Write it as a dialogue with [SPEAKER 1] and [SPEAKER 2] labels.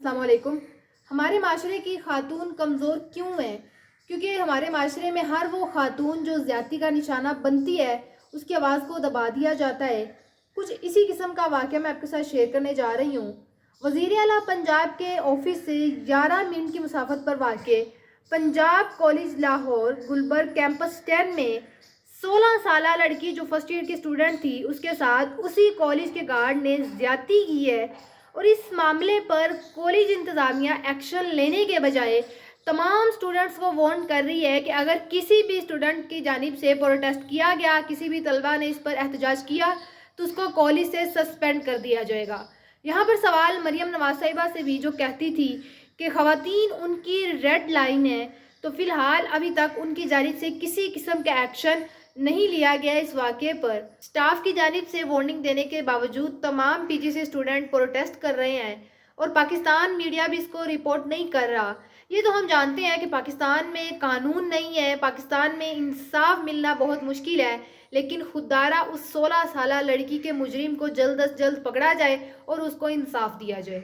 [SPEAKER 1] السلام علیکم۔ ہمارے معاشرے کی خاتون کمزور کیوں ہیں؟ کیونکہ ہمارے معاشرے میں ہر وہ خاتون جو زیادتی کا نشانہ بنتی ہے اس کی آواز کو دبا دیا جاتا ہے۔ کچھ اسی قسم کا واقعہ میں آپ کے ساتھ شیئر کرنے جا رہی ہوں۔ وزیر اعلیٰ پنجاب کے آفس سے 11 منٹ کی مسافت پر واقع پنجاب کالج لاہور گلبرگ کیمپس 10 میں 16 سالہ لڑکی جو فرسٹ ایئر کی اسٹوڈنٹ تھی اس کے ساتھ اسی کالج کے گارڈ نے زیادتی کی ہے، اور اس معاملے پر کالج انتظامیہ ایکشن لینے کے بجائے تمام اسٹوڈنٹس کو وارن کر رہی ہے کہ اگر کسی بھی اسٹوڈنٹ کی جانب سے پروٹیسٹ کیا گیا، کسی بھی طلبہ نے اس پر احتجاج کیا تو اس کو کالج سے سسپینڈ کر دیا جائے گا۔ یہاں پر سوال مریم نواز صاحبہ سے بھی جو کہتی تھی کہ خواتین ان کی ریڈ لائن ہے، تو فی الحال ابھی تک ان کی جانب سے کسی قسم کا ایکشن نہیں لیا گیا اس واقعے پر۔ سٹاف کی جانب سے وارننگ دینے کے باوجود تمام پی جی سے اسٹوڈنٹ پروٹیسٹ کر رہے ہیں اور پاکستان میڈیا بھی اس کو رپورٹ نہیں کر رہا۔ یہ تو ہم جانتے ہیں کہ پاکستان میں قانون نہیں ہے، پاکستان میں انصاف ملنا بہت مشکل ہے، لیکن خوددارہ اس 16 سالہ لڑکی کے مجرم کو جلد از جلد پکڑا جائے اور اس کو انصاف دیا جائے۔